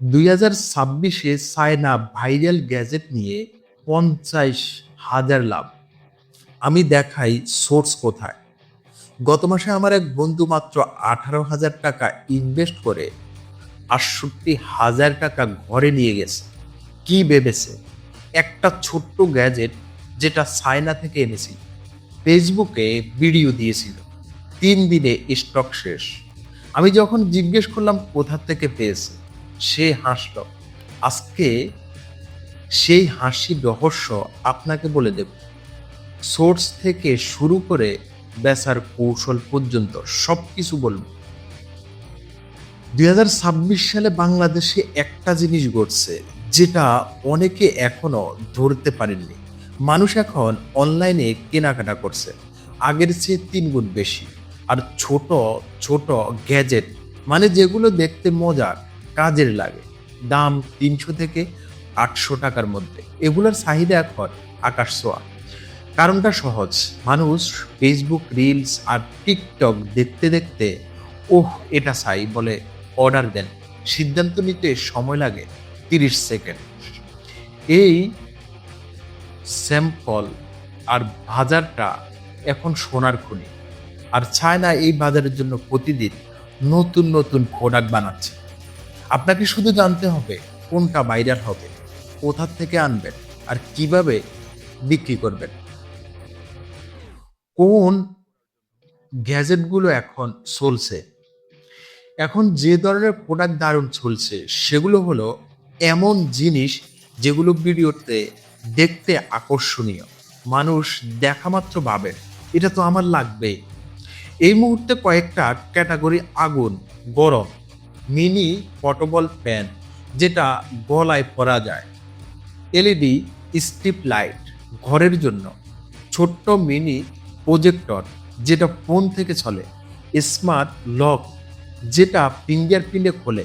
2026-এ China viral gadget নিয়ে 50,000 লাভ। আমি দেখাই সোর্স কোথায়। গত মাসে আমার এক বন্ধু মাত্র 18,000 টাকা ইনভেস্ট করে 68,000 টাকা ঘরে নিয়ে গেছে। কি ভেবেছে? একটা ছোট্ট গ্যাজেট যেটা চায়না থেকে এনেছি। ফেসবুকে ভিডিও দিয়েছিল, 3 দিনে স্টক শেষ। আমি যখন জিজ্ঞেস করলাম কোথা থেকে পেয়েছে, সে হাসল। আজকে সেই হাসির রহস্য আপনাকে বলে দেব। সোর্স থেকে শুরু করে বেচার কৌশল পর্যন্ত সবকিছু বলবো। 2026 সালে বাংলাদেশে একটা জিনিস ঘটছে যেটা অনেকে এখনো ধরতে পারেননি। মানুষ এখন অনলাইনে কেনাকাটা করছে আগের চেয়ে 3 গুণ বেশি। আর ছোট ছোট গ্যাজেট, মানে যেগুলো দেখতে মজার, কাজের লাগে, দাম 300 থেকে 800 টাকার মধ্যে, এগুলোর চাহিদা এখন আকাশ ছোঁয়া। কারণটা সহজ, মানুষ ফেসবুক রিলস আর টিকটক দেখতে দেখতে ওহ এটা চাই বলে অর্ডার দেন। সিদ্ধান্ত নিতে সময় লাগে 30 সেকেন্ড। এই স্যাম্পল আর বাজারটা এখন সোনার খনি। আর চায়না এই বাজারের জন্য প্রতিদিন নতুন নতুন প্রোডাক্ট বানাচ্ছে। আপনাকে শুধু জানতে হবে কোনটা ভাইরাল হবে, কোথা থেকে আনবেন, আর কিভাবে বিক্রি করবেন। কোন গ্যাজেটগুলো এখন চলছে, এখন যে ধরনের প্রোডাক্ট দারুণ চলছে সেগুলো হলো এমন জিনিস যেগুলো ভিডিওতে দেখতে আকর্ষণীয়, মানুষ দেখা মাত্র ভাবে এটা তো আমার লাগবেই। এই মুহূর্তে কয়েকটা ক্যাটাগরি আগুন গরম: মিনি পোর্টেবল ফ্যান যেটা গলায় পরা যায়, এলইডি স্ট্রিপ লাইট ঘরের জন্য, ছোট্ট মিনি প্রজেক্টর যেটা ফোন থেকে চলে, স্মার্ট লক যেটা ফিঙ্গারপ্রিন্টে খোলে,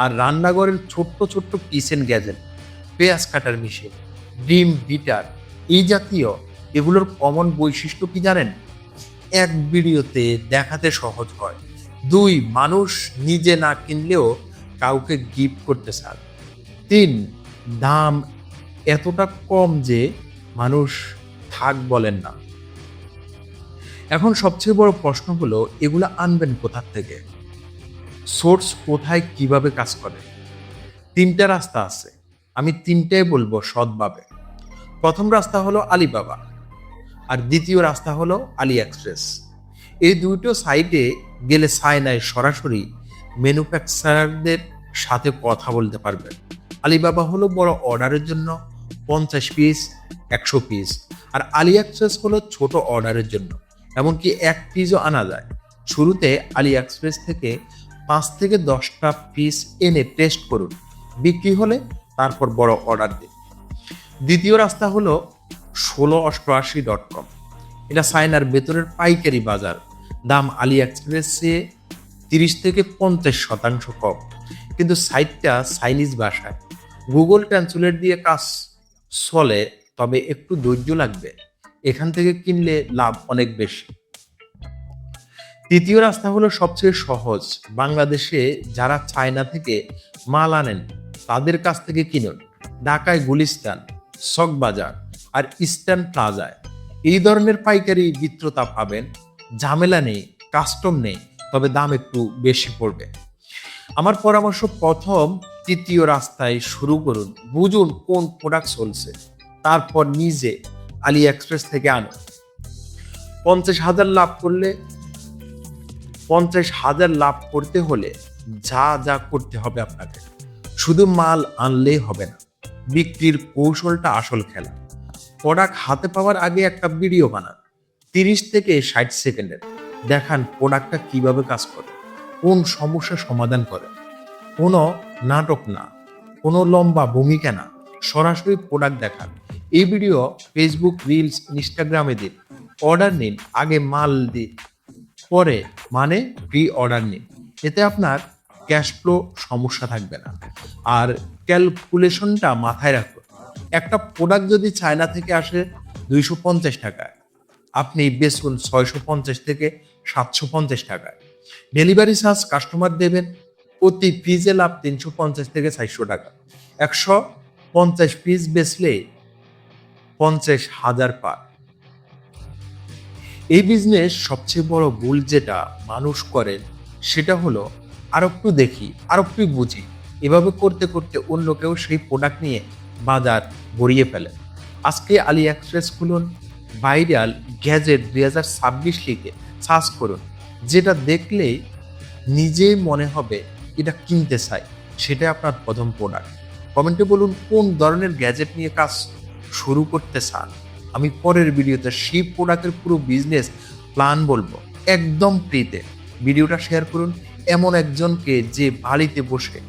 আর রান্নাঘরের ছোট্ট ছোট্ট কিচেন গ্যাজেট, পেঁয়াজ কাটার মেশিন, ডিম বিটার, এই জাতীয়। এগুলোর কমন বৈশিষ্ট্য কি জানেন? এক, ভিডিওতে দেখাতে সহজ হয়। 2, মানুষ নিজে না কিনলেও কাউকে গিফট করতে চান। 3, দাম এতটা কম যে মানুষ থাক বলেন না। এখন সবচেয়ে বড় প্রশ্ন হলো এগুলো আনবেন কোথা থেকে, সোর্স কোথায়, কিভাবে কাজ করে। 3টা রাস্তা আছে, আমি 3টাই বলবো সৎভাবে। প্রথম রাস্তা হলো আলিবাবা, আর দ্বিতীয় রাস্তা হলো আলি এক্সপ্রেস। এই দুটো সাইটে গেলে চায়নায় সরাসরি ম্যানুফ্যাকচারারদের সাথে কথা বলতে পারবেন। আলিবাবা হলো বড় অর্ডারের জন্য 50 পিস, 100 পিস, আর আলি এক্সপ্রেস হলো ছোট অর্ডারের জন্য, এমনকি 1 পিসও আনা যায়। শুরুতে আলি এক্সপ্রেস থেকে 5 থেকে 10টা পিস এনে টেস্ট করুন, বিক্রি হলে তারপর বড় অর্ডার দিন। দ্বিতীয় রাস্তা হলো 1688.com। এটা চায়নার ভেতরের পাইকারি বাজার, দাম আলি এক্সপ্রেসে 30 থেকে 50% কম, কিন্তু সাইটটা চাইনিজ ভাষায়, গুগল ট্রান্সলেট দিয়ে কাজ চলে, তবে একটু ধৈর্য লাগবে। এখান থেকে কিনলে লাভ অনেক বেশি। তৃতীয় রাস্তা হলো সবচেয়ে সহজ, বাংলাদেশে যারা চায়না থেকে মাল আনেন তাদের কাছ থেকে কিনুন। ঢাকায় গুলিস্তান, চকবাজার আর ইস্টার্ন প্লাজায় এই ধরনের পাইকারি বিক্রেতা পাবেন। ঝামেলা নেই, কাস্টম নেই, তবে দাম একটু বেশি পড়বে। আমার পরামর্শ, প্রথম তৃতীয় রাস্তায় শুরু করুন, বুঝুন কোন প্রোডাক্ট চলছে, তারপর নিজে আলি এক্সপ্রেস থেকে আনুন। 50,000 লাভ করলে 50,000 লাভ করতে হলে যা যা করতে হবে আপনাকে, শুধু মাল আনলেই হবে না, বিক্রির কৌশলটা আসল খেলা। প্রোডাক্ট হাতে পাওয়ার আগে একটা ভিডিও বানান, 30 থেকে 60 সেকেন্ডের, দেখান প্রোডাক্টটা কিভাবে কাজ করে, কোন সমস্যা সমাধান করে। কোনো নাটক না, কোনো লম্বা ভূমিকা না, সরাসরি প্রোডাক্ট দেখান। এই ভিডিও ফেসবুক রিলস, ইনস্টাগ্রামে দিন। অর্ডার নিন, আগে মাল দিন, পরে মানে প্রি অর্ডার নিন। এতে আপনার ক্যাশ ফ্লো সমস্যা থাকবে না। আর ক্যালকুলেশনটা মাথায় রাখুন, একটা প্রোডাক্ট যদি চায়না থেকে আসে 250 টাকায়, আপনি বেচুন 650 থেকে 750 টাকায়। ডেলিভারি চার্জ কাস্টমার দেবেন, প্রতি পিসে লাভ 350 থেকে 400 টাকা। 150 পিস বেচলে 50,000 পার। এই বিজনেস সবচেয়ে বড় ভুল যেটা মানুষ করেন সেটা হলো আরো একটু দেখি, আরো একটু বুঝি, এভাবে করতে করতে অন্য কেউ সেই প্রোডাক্ট নিয়ে বাজার গড়িয়ে ফেলে। আজকে আলি এক্সপ্রেস খুলুন, ভাইরাল গ্যাজেট 2026 লিখে সার্চ করুন, যেটা দেখলেই নিজেই মনে হবে এটা কিনতে চাই, সেটাই আপনার প্রথম প্রোডাক্ট। কমেন্টে বলুন কোন ধরনের গ্যাজেট নিয়ে কাজ শুরু করতে চান। আমি পরের ভিডিওতে সেই প্রোডাক্টের পুরো বিজনেস প্ল্যান বলবো একদম ফ্রিতে। ভিডিওটা শেয়ার করুন এমন একজনকে যে বাড়িতে বসে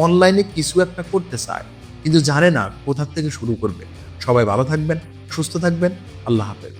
অনলাইনে কিছু একটা করতে চায় কিন্তু জানে না কোথা থেকে শুরু করবে। সবাই ভালো থাকবেন, সুস্থ থাকবেন। আল্লাহ হাফেজ।